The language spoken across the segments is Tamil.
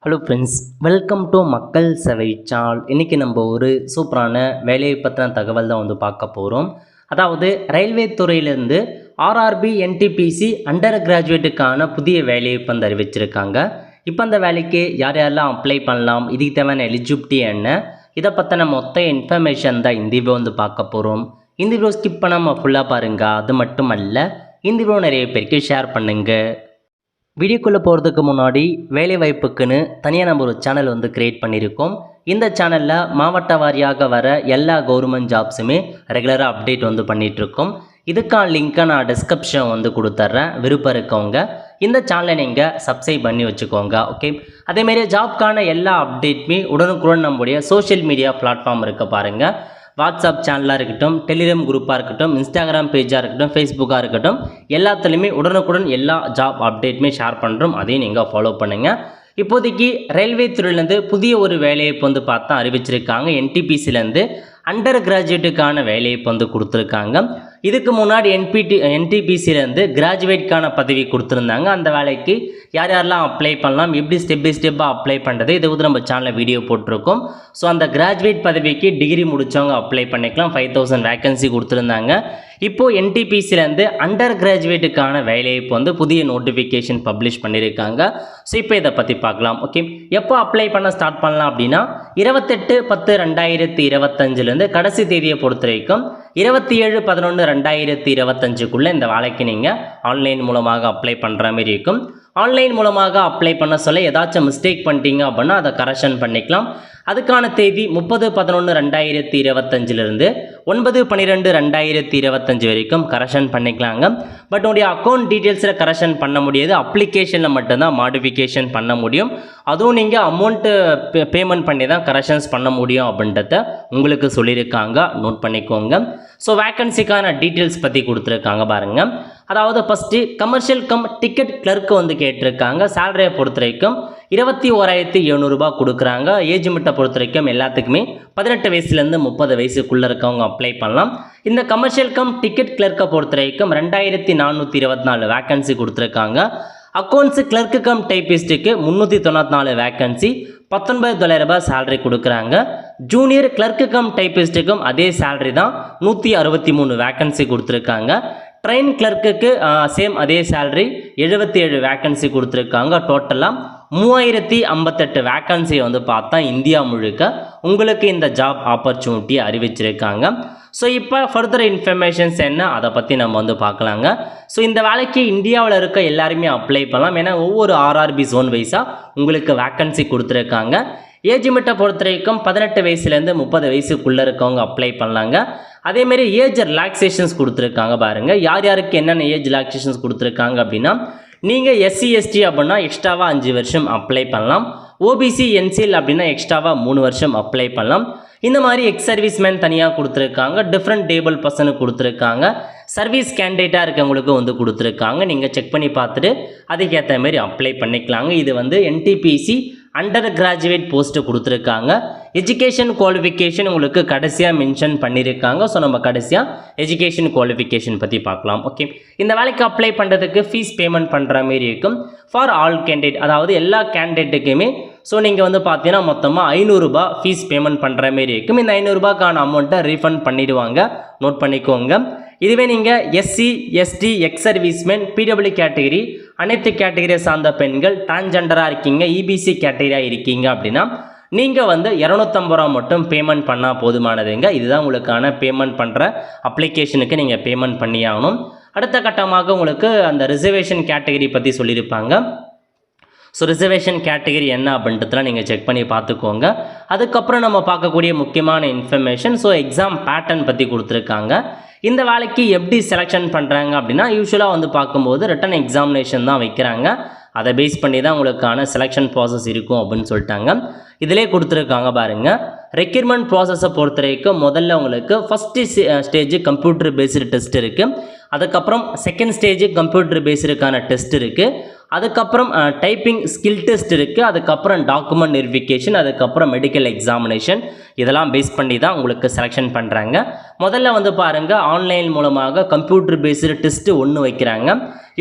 ஹலோ ஃப்ரெண்ட்ஸ், வெல்கம் டு மக்கள் சேவை சேனல். இன்றைக்கி நம்ம ஒரு சூப்பரான வேலையை பற்றின தகவல் தான் பார்க்க போகிறோம். அதாவது ரயில்வே துறையிலேருந்து ஆர்ஆர்பி என்டிபிசி அண்டர் கிராஜுவேட்டுக்கான புதிய வேலையை அறிவிச்சிருக்காங்க. இப்போ அந்த வேலைக்கு யார் யாரெல்லாம் அப்ளை பண்ணலாம், இதுக்கு தேவையான எலிஜிபிலிட்டி என்ன, இதை பற்றின மொத்த இன்ஃபர்மேஷன் தான் இந்த வீடியோ பார்க்க போகிறோம். இந்த வீடியோ ஸ்கிப் பண்ணாமல் ஃபுல்லாக பாருங்கள். அது மட்டும் அல்ல, இந்த வீடியோ நிறைய பேருக்கு ஷேர் பண்ணுங்கள். வீடியோக்குள்ளே போகிறதுக்கு முன்னாடி வேலைவாய்ப்புக்குன்னு தனியாக நம்ம ஒரு சேனல் க்ரியேட் பண்ணியிருக்கோம். இந்த சேனலில் மாவட்ட வாரியாக வர எல்லா கவர்மெண்ட் ஜாப்ஸுமே ரெகுலராக அப்டேட் பண்ணிகிட்ருக்கோம். இதுக்கான லிங்க்கை நான் டிஸ்கிரிப்ஷன் கொடுத்துட்றேன். விருப்பம் இருக்கவங்க இந்த சேனலை நீங்கள் சப்ஸ்கிரைப் பண்ணி வச்சுக்கோங்க. ஓகே, அதேமாரி ஜாப்க்கான எல்லா அப்டேட்டுமே உடனுக்குடன் நம்முடைய சோஷியல் மீடியா பிளாட்ஃபார்ம் இருக்க பாருங்கள். வாட்ஸ்அப் சேனலாக இருக்கட்டும், டெலிகிராம் குரூப்பாக இருக்கட்டும், இன்ஸ்டாகிராம் பேஜாக இருக்கட்டும், ஃபேஸ்புக்காக இருக்கட்டும், எல்லாத்துலேயுமே உடனுக்குடன் எல்லா ஜாப் அப்டேட்டுமே ஷேர் பண்ணுறோம். அதையும் நீங்கள் ஃபாலோ பண்ணுங்கள். இப்போதைக்கு ரயில்வே துறையிலேருந்து புதிய ஒரு வேலையை பார்த்தா அறிவிச்சிருக்காங்க. என்டிபிசிலேருந்து அண்டர் கிராஜுவேட்டுக்கான வேலையை கொடுத்துருக்காங்க. இதுக்கு முன்னாடி என்டிபிசிலேருந்து கிராஜுவேட்கான பதவி கொடுத்துருந்தாங்க. அந்த வேலைக்கு யார் யாரெல்லாம் அப்ளை பண்ணலாம், எப்படி ஸ்டெப் பை ஸ்டெப்பாக அப்ளை பண்ணுறது, இது நம்ம சேனலில் வீடியோ போட்டிருக்கோம். ஸோ அந்த கிராஜுவேட் பதவிக்கு டிகிரி முடித்தவங்க அப்ளை பண்ணிக்கலாம். 5000 வேக்கன்சி கொடுத்துருந்தாங்க. இப்போது என்டிபிசிலேருந்து அண்டர் கிராஜுவேட்டுக்கான வேலையை புதிய நோட்டிஃபிகேஷன் பப்ளிஷ் பண்ணியிருக்காங்க. ஸோ இப்போ இதை பற்றி பார்க்கலாம். ஓகே, எப்போ அப்ளை பண்ண ஸ்டார்ட் பண்ணலாம் அப்படின்னா 28/10/2025 கடைசி தேதியை பொறுத்த வரைக்கும் 27/11/2025 இந்த வேலைக்கு நீங்கள் ஆன்லைன் மூலமாக அப்ளை பண்ணுற மாதிரி இருக்கும். ஆன்லைன் மூலமாக அப்ளை பண்ண சொல்ல ஏதாச்சும் மிஸ்டேக் பண்ணிட்டீங்க அப்படின்னா அதை கரெக்ஷன் பண்ணிக்கலாம். அதுக்கான தேதி 30/11/2025 9/12/2025 வரைக்கும் கரெக்ஷன் பண்ணிக்கலாங்க. பட் உங்களுடைய அக்கௌண்ட் டீட்டெயில்ஸில் கரெக்ஷன் பண்ண முடியாது, அப்ளிகேஷனில் மட்டும்தான் மாடிஃபிகேஷன் பண்ண முடியும். அதுவும் நீங்கள் அமௌண்ட்டு பேமெண்ட் பண்ணி தான் கரெக்ஷன்ஸ் பண்ண முடியும் அப்படின்றத உங்களுக்கு சொல்லியிருக்காங்க. நோட் பண்ணிக்கோங்க. ஸோ வேக்கன்சிக்கான டீட்டெயில்ஸ் பற்றி கொடுத்துருக்காங்க பாருங்கள். அதாவது ஃபஸ்ட்டு கமர்ஷியல் டிக்கெட் கிளர்க்கு கேட்டிருக்காங்க. சேலரியை பொறுத்த வரைக்கும் 21,700 கொடுக்குறாங்க. ஏஜ் லிமிட்டை பொறுத்த வரைக்கும் எல்லாத்துக்குமே 18 வயசுலேருந்து 30 வயசுக்குள்ளே இருக்கவங்க அப்ளை பண்ணலாம். இந்த கமர்ஷியல் டிக்கெட் கிளர்க்கை பொறுத்த வரைக்கும் 2424 வேக்கன்சி கொடுத்துருக்காங்க. அக்கௌண்ட்ஸு கிளர்க்கு டைப்பிஸ்ட்டுக்கு 394 வேக்கன்சி, 19,000 சேலரி கொடுக்குறாங்க. ஜூனியர் கிளர்க்கு டைப்பிஸ்ட்டுக்கும் அதே சேலரி தான், 163 வேக்கன்சி கொடுத்துருக்காங்க. ட்ரெயின் கிளர்க்குக்கு சேம் அதே சேலரி, 77 வேக்கன்சி கொடுத்துருக்காங்க. டோட்டலாக 3058 வேக்கன்சியை பார்த்தா இந்தியா முழுக்க உங்களுக்கு இந்த ஜாப் ஆப்பர்ச்சுனிட்டியை அறிவிச்சிருக்காங்க. ஸோ இப்போ ஃபர்தர் இன்ஃபர்மேஷன்ஸ் என்ன, அதை பற்றி நம்ம பார்க்கலாங்க. ஸோ இந்த வேலைக்கு இந்தியாவில் இருக்க எல்லாருமே அப்ளை பண்ணலாம். ஏன்னா ஒவ்வொரு ஆர்ஆர்பி ஜோன் வைஸாக உங்களுக்கு வேக்கன்சி கொடுத்துருக்காங்க. ஏஜ் லிமிட்டை பொறுத்த வரைக்கும் 18 வயசுலேருந்து 30 வயசுக்குள்ளே இருக்கவங்க அப்ளை பண்ணலாங்க. அதேமாரி ஏஜ் ரிலாக்ஸேஷன்ஸ் கொடுத்துருக்காங்க பாருங்கள். யார் யாருக்கு என்னென்ன ஏஜ் ரிலாக்ஸேஷன்ஸ் கொடுத்துருக்காங்க அப்படின்னா, நீங்கள் எஸ்சி எஸ்டி அப்படின்னா எக்ஸ்ட்ராவாக 5 வருஷம் அப்ளை பண்ணலாம். ஓபிசி என்சிஎல் அப்படின்னா எக்ஸ்ட்ராவாக 3 வருஷம் அப்ளை பண்ணலாம். இந்த மாதிரி எக்ஸ் சர்வீஸ்மேன் தனியாக கொடுத்துருக்காங்க. டிஃப்ரெண்ட் டேபிள் பர்சனுக்கு கொடுத்துருக்காங்க. சர்வீஸ் கேண்டிடேட்டாக இருக்கவங்களுக்கு கொடுத்துருக்காங்க. நீங்கள் செக் பண்ணி பார்த்துட்டு அதுக்கேற்ற மாதிரி அப்ளை பண்ணிக்கலாங்க. இது என்டிபிசி அண்டர் கிராஜுவேட் போஸ்ட்டு கொடுத்துருக்காங்க. எஜுகேஷன் குவாலிஃபிகேஷன் உங்களுக்கு கடைசியாக மென்ஷன் பண்ணியிருக்காங்க. ஸோ நம்ம கடைசியாக எஜுகேஷன் குவாலிஃபிகேஷன் பற்றி பார்க்கலாம். ஓகே, இந்த வேலைக்கு அப்ளை பண்ணுறதுக்கு ஃபீஸ் பேமெண்ட் பண்ணுற மாரி இருக்கும். ஃபார் ஆல் கேண்டிடேட், அதாவது எல்லா கேண்டிடேட்டுக்குமே. ஸோ நீங்கள் பார்த்தீங்கன்னா மொத்தமாக 500 ஃபீஸ் பேமெண்ட் பண்ணுற மாரி இருக்கும். இந்த 500 அமௌண்ட்டை ரீஃபண்ட் பண்ணிவிடுவாங்க. நோட் பண்ணிக்கோங்க. இதுவே நீங்கள் SC ST ex serviceman PW category, அனைத்து கேட்டகரியை சார்ந்த பெண்கள், டிரான்ஸ்ஜெண்டராக இருக்கீங்க, இபிசி கேட்டகரியாக இருக்கீங்க அப்படின்னா நீங்கள் 250 மட்டும் பேமெண்ட் பண்ணால் போதுமானதுங்க. இதுதான் உங்களுக்கான பேமெண்ட் பண்ணுற அப்ளிகேஷனுக்கு நீங்கள் பேமெண்ட் பண்ணி ஆகணும். அடுத்த கட்டமாக உங்களுக்கு அந்த ரிசர்வேஷன் கேட்டகரி பற்றி சொல்லியிருப்பாங்க. ஸோ ரிசர்வேஷன் கேட்டகரி என்ன அப்படின்றதுலாம் நீங்கள் செக் பண்ணி பார்த்துக்கோங்க. அதுக்கப்புறம் நம்ம பார்க்கக்கூடிய முக்கியமான இன்ஃபர்மேஷன், ஸோ எக்ஸாம் பேட்டர்ன் பற்றி கொடுத்துருக்காங்க. இந்த வேலைக்கு எப்படி செலெக்ஷன் பண்ணுறாங்க அப்படின்னா, யூஸ்வலாக பார்க்கும்போது ரிட்டன் எக்ஸாமினேஷன் தான் வைக்கிறாங்க. அதை பேஸ் பண்ணி தான் உங்களுக்கான செலெக்ஷன் ப்ராசஸ் இருக்கும் அப்படின்னு சொல்லிட்டாங்க. இதிலே கொடுத்துருக்காங்க பாருங்கள். ரெக்யூர்மெண்ட் ப்ராசஸை பொறுத்த வரைக்கும் முதல்ல உங்களுக்கு first stage computer based test இருக்குது. அதுக்கப்புறம் செகண்ட் ஸ்டேஜ் கம்ப்யூட்டர் பேஸ்டுக்கான டெஸ்ட் இருக்குது. அதுக்கப்புறம் டைப்பிங் ஸ்கில் டெஸ்ட் இருக்குது, அதுக்கப்புறம் டாக்குமெண்ட் வெரிஃபிகேஷன், அதுக்கப்புறம் மெடிக்கல் எக்ஸாமினேஷன். இதெல்லாம் பேஸ் பண்ணி தான் உங்களுக்கு செலெக்ஷன் பண்ணுறாங்க. முதல்ல வந்து பாருங்கள், ஆன்லைன் மூலமாக கம்ப்யூட்டர் பேஸ்டு டெஸ்ட்டு 1 வைக்கிறாங்க.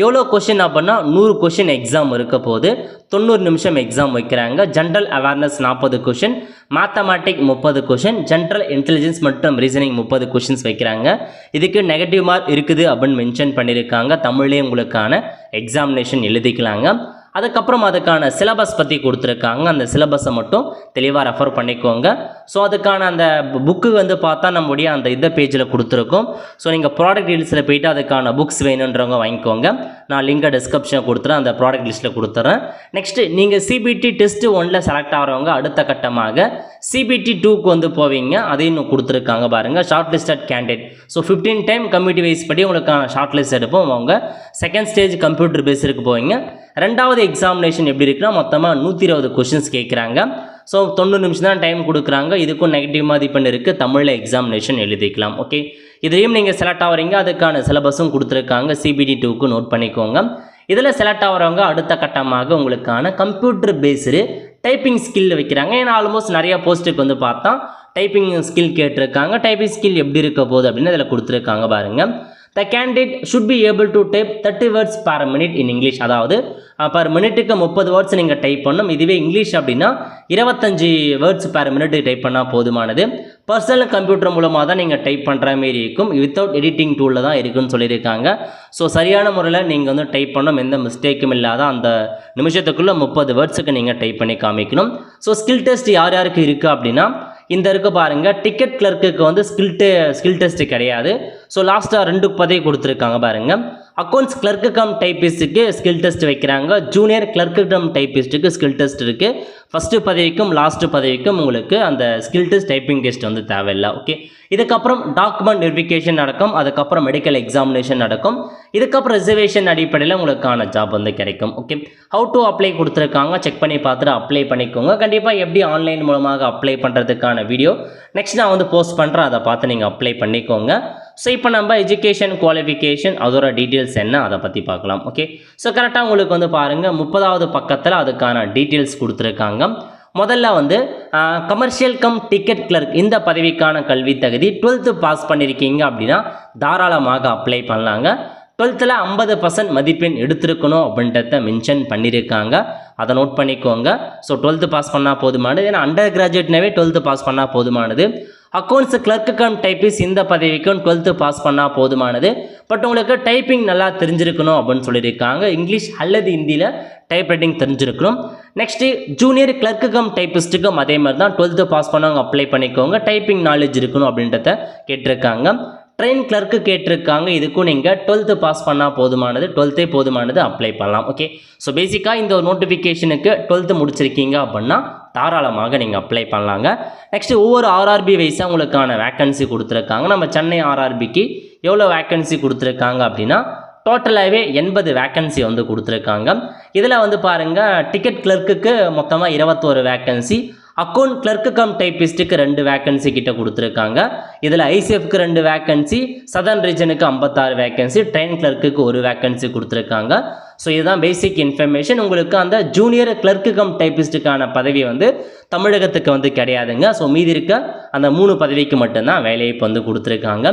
எவ்வளோ கொஷின் அப்படின்னா 100 கொஷின் எக்ஸாம் இருக்க போது, 90 நிமிஷம் எக்ஸாம் வைக்கிறாங்க. General awareness 40 question, mathematic 30 question, general intelligence மற்றும் ரீசனிங் 30 கொஷின்ஸ் வைக்கிறாங்க. இதுக்கு நெகட்டிவ் மார்க் இருக்குது அப்படின்னு மென்ஷன் பண்ணியிருக்காங்க. தமிழ்லேயே உங்களுக்கான எக்ஸாமினேஷன் எழுதிக்கலாங்க. அதுக்கப்புறம் அதுக்கான சிலபஸ் பற்றி கொடுத்துருக்காங்க. அந்த சிலபஸை மட்டும் தெளிவாக ரெஃபர் பண்ணிக்கோங்க. ஸோ அதுக்கான அந்த புக்கு வந்து பார்த்தா நம்முடைய அந்த இந்த பேஜில் கொடுத்துருக்கோம். ஸோ நீங்கள் ப்ராடக்ட் டீல்ஸில் போய்ட்டு அதுக்கான புக்ஸ் வேணுன்றவங்க வாங்கிக்கோங்க. நான் லிங்கை டிஸ்கிரிப்ஷனில் கொடுத்துறேன், அந்த ப்ராடக்ட் லிஸ்ட்டில் கொடுத்துட்றேன். நெக்ஸ்ட்டு நீங்கள் சிபிடி டெஸ்ட்டு 1ல் செலக்ட் ஆகிறவங்க அடுத்த கட்டமாக சிபிடி 2க்கு வந்து போவீங்க. அதையும் இன்னும் கொடுத்துருக்காங்க பாருங்கள், short listed candidate. So 15 time community wise படி உங்களுக்கான ஷார்ட் லிஸ்ட் எடுப்போம். அவங்க செகண்ட் ஸ்டேஜ் கம்ப்யூட்டர் பேஸுக்கு போவீங்க. ரெண்டாவது எக்ஸாமினேஷன் எப்படி இருக்குன்னா மொத்தமாக 120 கொஷின்ஸ் கேட்குறாங்க. ஸோ 90 நிமிஷம் தான் டைம் கொடுக்குறாங்க. இதுக்கும் நெகட்டிவ் மதிப்பெண் இருக்குது. தமிழில் எக்ஸாமினேஷன் எழுதிக்கலாம். ஓகே, இதையும் நீங்கள் செலக்ட் ஆகிறீங்க. அதுக்கான சிலபஸும் கொடுத்துருக்காங்க. சிபிடி 2க்கு நோட் பண்ணிக்கோங்க. இதில் செலக்ட் ஆகிறவங்க அடுத்த கட்டமாக உங்களுக்கான கம்ப்யூட்டர் பேஸ்டு டைப்பிங் ஸ்கில் வைக்கிறாங்க. ஏன்னா ஆல்மோஸ்ட் நிறைய போஸ்ட்டுக்கு வந்து பார்த்தா டைப்பிங் ஸ்கில் கேட்டிருக்காங்க. டைப்பிங் ஸ்கில் எப்படி இருக்க போகுது அப்படின்னு இதில் கொடுத்துருக்காங்க பாருங்கள். The candidate should be able to type 30 words per minute in English. அதாவது பர் மினிட்டுக்கு 30 வேர்ட்ஸ் நீங்கள் டைப் பண்ணணும். இதுவே இங்கிலீஷ் அப்படின்னா 25 வேர்ட்ஸ் per minute டைப் பண்ணால் போதுமானது. பர்சனல் கம்ப்யூட்டர் மூலமாக தான் நீங்கள் டைப் பண்ணுற மாரி இருக்கும். வித்தவுட் எடிட்டிங் டூலில் தான் இருக்குன்னு சொல்லியிருக்காங்க. ஸோ சரியான முறையில் நீங்கள் வந்து டைப் பண்ணணும், எந்த மிஸ்டேக்கும் இல்லாத அந்த நிமிஷத்துக்குள்ளே 30 வேர்ட்ஸுக்கு நீங்கள் டைப் பண்ணி காமிக்கணும். ஸோ ஸ்கில் டெஸ்ட் யார் யாருக்கு இருக்குது அப்படின்னா இந்த இருக்க பாருங்கள், டிக்கெட் கிளர்க்குக்கு வந்து ஸ்கில் டெஸ்ட் கிடையாது. ஸோ லாஸ்ட்டாக 2 பதவி கொடுத்துருக்காங்க பாருங்கள். அக்கௌண்ட்ஸ் கிளர்க்கு கம் டைப்பிஸ்ட்டுக்கு ஸ்கில் டெஸ்ட் வைக்கிறாங்க. ஜூனியர் கிளர்க்கு கம் டைப்பிஸ்ட்டுக்கு ஸ்கில் டெஸ்ட் இருக்குது. ஃபஸ்ட்டு பதவிக்கும் லாஸ்ட்டு பதவிக்கும் உங்களுக்கு அந்த ஸ்கில் டெஸ்ட் டைப்பிங் டெஸ்ட் வந்து தேவையில்லை. ஓகே, இதுக்கப்புறம் டாக்குமெண்ட் வெரிஃபிகேஷன் நடக்கும். அதுக்கப்புறம் மெடிக்கல் எக்ஸாமினேஷன் நடக்கும். இதுக்கப்புறம் ரிசர்வேஷன் அடிப்படையில் உங்களுக்கான ஜாப் வந்து கிடைக்கும். ஓகே, ஹவு டு அப்ளை கொடுத்துருக்காங்க, செக் பண்ணி பார்த்துட்டு அப்ளை பண்ணிக்கோங்க. கண்டிப்பாக எப்படி ஆன்லைன் மூலமாக அப்ளை பண்ணுறதுக்கான வீடியோ நெக்ஸ்ட் நான் வந்து போஸ்ட் பண்ணுறேன், அதை பார்த்து நீங்கள் அப்ளை பண்ணிக்கோங்க. ஸோ இப்போ நம்ம எஜுகேஷன் குவாலிஃபிகேஷன் அதோட டீட்டெயில்ஸ் என்ன அதை பற்றி பார்க்கலாம். ஓகே, ஸோ கரெக்டாக உங்களுக்கு வந்து பாருங்கள் 30வது பக்கத்தில் அதுக்கான டீட்டெயில்ஸ் கொடுத்துருக்காங்க. முதல்ல வந்து கமர்ஷியல் கம் டிக்கெட் கிளர்க் இந்த பதவிக்கான கல்வி தகுதி 12th பாஸ் பண்ணியிருக்கீங்க அப்படின்னா தாராளமாக அப்ளை பண்ணலாங்க. 12th 50% மதிப்பெண் எடுத்திருக்கணும் அப்படின்றத மென்ஷன் பண்ணியிருக்காங்க. அதை நோட் பண்ணிக்கோங்க. ஸோ 12th பாஸ் பண்ணால் போதுமானது. ஏன்னா அண்டர் கிராஜுவேட்னாவே 12th பாஸ் பண்ணால் போதுமானது. அக்கௌண்ட்ஸ் கிளர்க்கு கம் டைப்பிஸ் இந்த பதவிக்கும் 12th பாஸ் பண்ணால் போதுமானது. பட் உங்களுக்கு டைப்பிங் நல்லா தெரிஞ்சிருக்கணும் அப்படின்னு சொல்லியிருக்காங்க. இங்கிலீஷ் அல்லது ஹிந்தியில் டைப் ரைட்டிங் தெரிஞ்சிருக்கணும். நெக்ஸ்ட்டு ஜூனியர் கிளர்க்கு கம் டைப்பிஸ்ட்டுக்கும் அதே மாதிரி தான் 12th பாஸ் பண்ணவங்க அப்ளை பண்ணிக்கோங்க. டைப்பிங் நாலேஜ் இருக்கணும் அப்படின்றத கேட்டிருக்காங்க. ட்ரெயின் கிளர்க்கு கேட்டிருக்காங்க. இதுக்கும் நீங்கள் 12th பாஸ் பண்ணால் போதுமானது. 12th போதுமானது, அப்ளை பண்ணலாம். ஓகே, ஸோ பேசிக்காக இந்த நோட்டிஃபிகேஷனுக்கு 12th முடிச்சிருக்கீங்க அப்படின்னா தாராளமாக நீங்கள் அப்ளை பண்ணலாங்க. நெக்ஸ்ட்டு ஒவ்வொரு ஆர்ஆர்பி வைஸாக உங்களுக்கான வேக்கன்சி கொடுத்துருக்காங்க. நம்ம சென்னை ஆர்ஆர்பிக்கு எவ்வளோ வேக்கன்சி கொடுத்துருக்காங்க அப்படின்னா டோட்டலாகவே 80 வேக்கன்சி வந்து கொடுத்துருக்காங்க. இதில் வந்து பாருங்கள், டிக்கெட் கிளர்க்குக்கு மொத்தமாக 21 வேக்கன்சி, அக்கௌண்ட் கிளர்க்கு கம் டைப்பிஸ்ட்டுக்கு 2 வேக்கன்சி கிட்ட கொடுத்துருக்காங்க. இதில் ஐசிஎஃப்க்கு 2 வேக்கன்சி, சதர்ன் ரீஜனுக்கு 56 வேக்கன்சி, ட்ரெயின் கிளர்க்குக்கு 1 வேக்கன்சி கொடுத்துருக்காங்க. ஸோ இதுதான் பேசிக் இன்ஃபர்மேஷன். உங்களுக்கு அந்த ஜூனியர் கிளர்க்கு கம் டைப்பிஸ்ட்டுக்கான பதவி வந்து தமிழகத்துக்கு வந்து கிடையாதுங்க. ஸோ மீதி இருக்க அந்த 3 பதவிக்கு மட்டும்தான் வேலைவாய்ப்பு வந்து கொடுத்துருக்காங்க.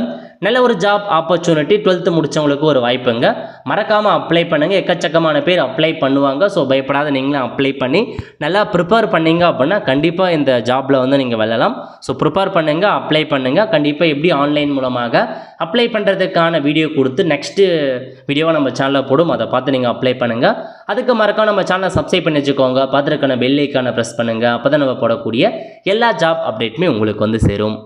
நல்ல ஒரு ஜாப் ஆப்பர்ச்சுனிட்டி. 12th முடித்தவங்களுக்கு ஒரு வாய்ப்புங்க. மறக்காமல் அப்ளை பண்ணுங்கள். எக்கச்சக்கமான பேர் அப்ளை பண்ணுவாங்க. ஸோ பயப்படாத, நீங்களும் அப்ளை பண்ணி நல்லா ப்ரிப்பேர் பண்ணிங்க அப்படின்னா கண்டிப்பாக இந்த ஜாபில் வந்து நீங்கள் வெல்லலாம். ஸோ ப்ரிப்பேர் பண்ணுங்கள், அப்ளை பண்ணுங்கள். கண்டிப்பாக எப்படி ஆன்லைன் மூலமாக அப்ளை பண்ணுறதுக்கான வீடியோ கொடுத்து நெக்ஸ்ட்டு வீடியோவை நம்ம சேனலில் போடும், அதை பார்த்து நீங்கள் அப்ளை பண்ணுங்கள். அதுக்கு மறக்காம நம்ம சேனலை சப்ஸ்கிரைப் பண்ணி வச்சுக்கோங்க. பார்த்துருக்கான பெல் ஐக்கானை ப்ரெஸ் பண்ணுங்கள். அப்போ தான் நம்ம போடக்கூடிய எல்லா ஜாப் அப்டேட்டுமே உங்களுக்கு வந்து சேரும்.